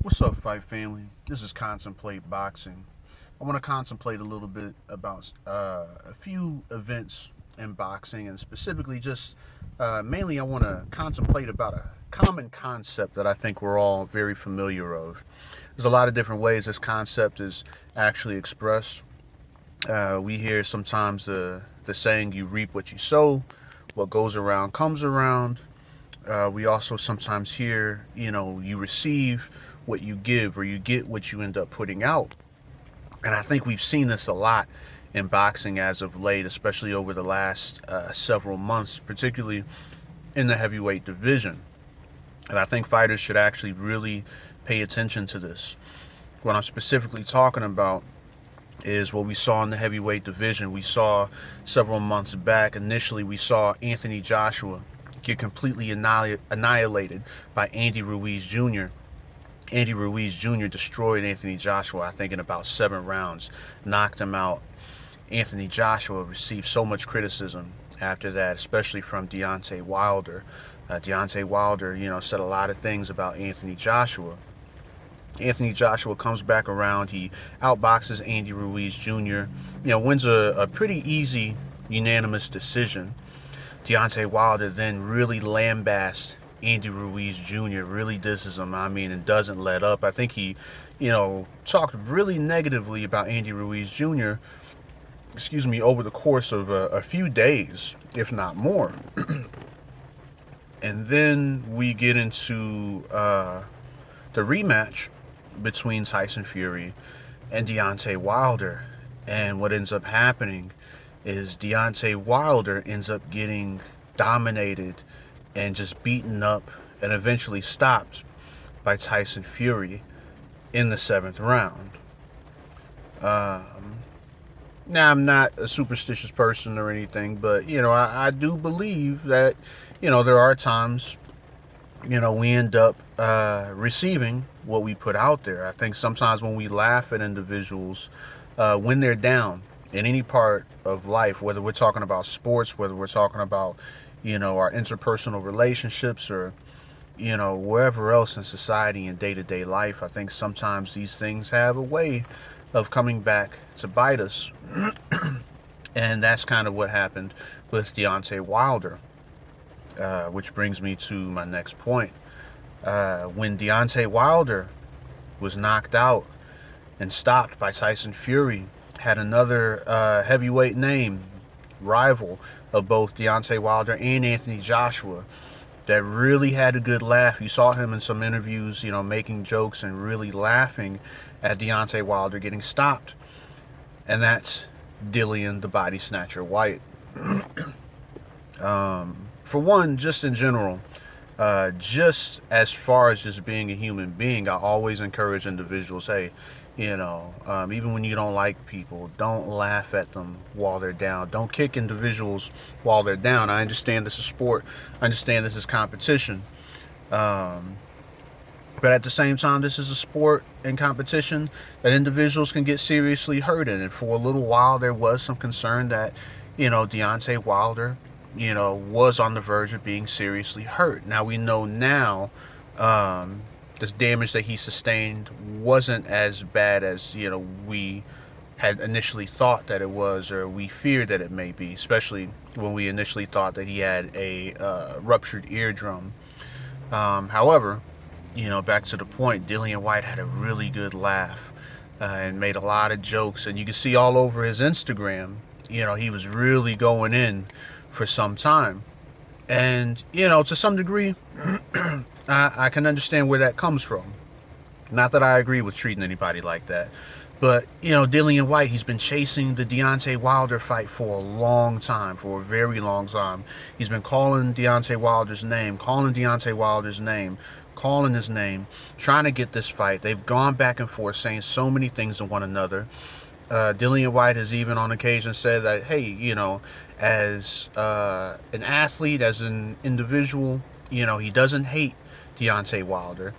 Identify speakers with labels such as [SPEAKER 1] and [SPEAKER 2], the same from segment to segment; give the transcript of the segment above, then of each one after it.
[SPEAKER 1] What's up, Fight Family? This is Contemplate Boxing. I want to contemplate a little bit about a few events in boxing, and specifically just mainly I want to contemplate about a common concept that I think we're all very familiar of. There's a lot of different ways this concept is actually expressed. We hear sometimes the saying, "You reap what you sow." What goes around comes around. We also sometimes hear, you receive what you give, or you get what you end up putting out. And I think we've seen this a lot in boxing as of late, especially over the last several months, particularly in the heavyweight division. And I think fighters should actually really pay attention to this. What I'm specifically talking about is what we saw in the heavyweight division. We saw several months back, initially, we saw Anthony Joshua get completely annihilated by Andy Ruiz Jr. Andy Ruiz Jr. destroyed Anthony Joshua, I think, in about 7 rounds, knocked him out. Anthony Joshua received so much criticism after that, especially from Deontay Wilder. Deontay Wilder, said a lot of things about Anthony Joshua. Anthony Joshua comes back around. He outboxes Andy Ruiz Jr. Wins a pretty easy unanimous decision. Deontay Wilder then really lambasts Andy Ruiz Jr., really disses him, and doesn't let up. I think he, talked really negatively about Andy Ruiz Jr., over the course of a few days, if not more. And then we get into the rematch between Tyson Fury and Deontay Wilder. And what ends up happening is Deontay Wilder ends up getting dominated and just beaten up and eventually stopped by Tyson Fury in the 7th round. Now, I'm not a superstitious person or anything, but, I do believe that, there are times, we end up receiving what we put out there. I think sometimes when we laugh at individuals when they're down in any part of life, whether we're talking about sports, whether we're talking about, our interpersonal relationships, or, wherever else in society and day-to-day life, I think sometimes these things have a way of coming back to bite us. And that's kind of what happened with Deontay Wilder. Which brings me to my next point. When Deontay Wilder was knocked out and stopped by Tyson Fury, had another heavyweight name, rival of both Deontay Wilder and Anthony Joshua, that really had a good laugh. You saw him in some interviews, making jokes and really laughing at Deontay Wilder getting stopped. And that's Dillian the Body Snatcher Whyte. For one, just in general, just as far as just being a human being, I always encourage individuals, hey, even when you don't like people, don't laugh at them while they're down. Don't kick individuals while they're down. I understand this is sport. I understand this is competition. But at the same time, this is a sport and competition that individuals can get seriously hurt in. And for a little while, there was some concern that, Deontay Wilder, was on the verge of being seriously hurt. Now we know now this damage that he sustained wasn't as bad as, we had initially thought that it was, or we feared that it may be, especially when we initially thought that he had a ruptured eardrum. However, back to the point, Dillian Whyte had a really good laugh and made a lot of jokes, and you can see all over his Instagram, he was really going in for some time. And, to some degree, I can understand where that comes from. Not that I agree with treating anybody like that. But, Dillian Whyte, he's been chasing the Deontay Wilder fight for a long time, for a very long time. He's been calling Deontay Wilder's name, calling his name, trying to get this fight. They've gone back and forth saying so many things to one another. Dillian Whyte has even on occasion said that, hey, as an athlete, as an individual, he doesn't hate Deontay Wilder.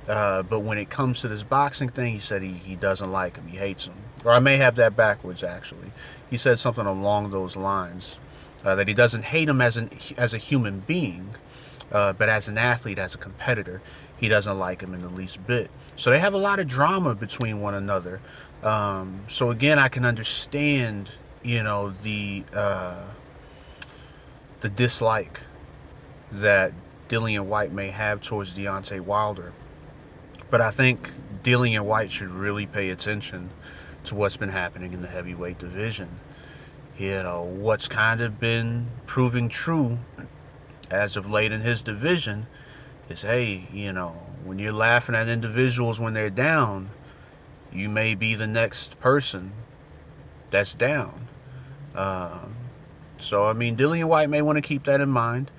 [SPEAKER 1] But when it comes to this boxing thing, he said he doesn't like him. He hates him. Or I may have that backwards, actually. He said something along those lines. That he doesn't hate him as a human being, but as an athlete, as a competitor, he doesn't like him in the least bit. So they have a lot of drama between one another. So again, I can understand, the dislike that Dillian Whyte may have towards Deontay Wilder. But I think Dillian Whyte should really pay attention to what's been happening in the heavyweight division. What's kind of been proving true as of late in his division is, hey, when you're laughing at individuals when they're down, you may be the next person that's down. So, I mean, Dillian Whyte may want to keep that in mind.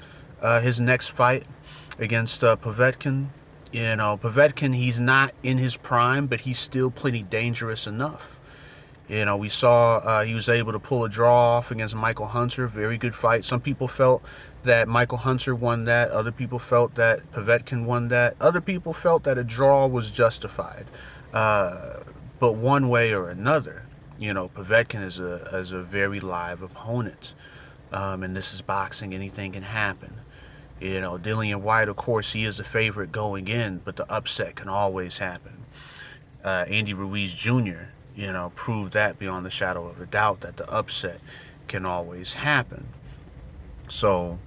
[SPEAKER 1] His next fight against Povetkin, Povetkin, he's not in his prime, but he's still plenty dangerous enough. We saw he was able to pull a draw off against Michael Hunter. Very good fight. Some people felt that Michael Hunter won that. Other people felt that Povetkin won that. Other people felt that a draw was justified. But one way or another, Povetkin is a very live opponent. And this is boxing. Anything can happen. Dillian Whyte, of course, he is a favorite going in, but the upset can always happen. Andy Ruiz Jr., proved that beyond the shadow of a doubt, that the upset can always happen. So,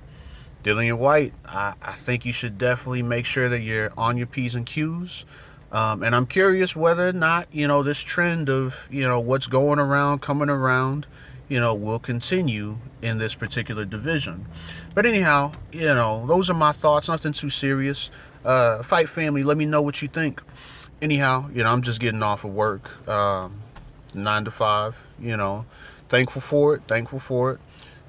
[SPEAKER 1] Dillian Whyte, I think you should definitely make sure that you're on your P's and Q's. And I'm curious whether or not, this trend of, what's going around, coming around, will continue in this particular division. But anyhow, those are my thoughts. Nothing too serious. Fight family, let me know what you think. Anyhow, I'm just getting off of work, 9 to 5, thankful for it.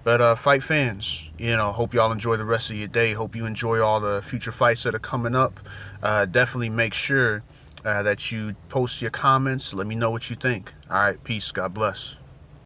[SPEAKER 1] But fight fans, hope y'all enjoy the rest of your day. Hope you enjoy all the future fights that are coming up. Definitely make sure that you post your comments. Let me know what you think. All right, peace. God bless.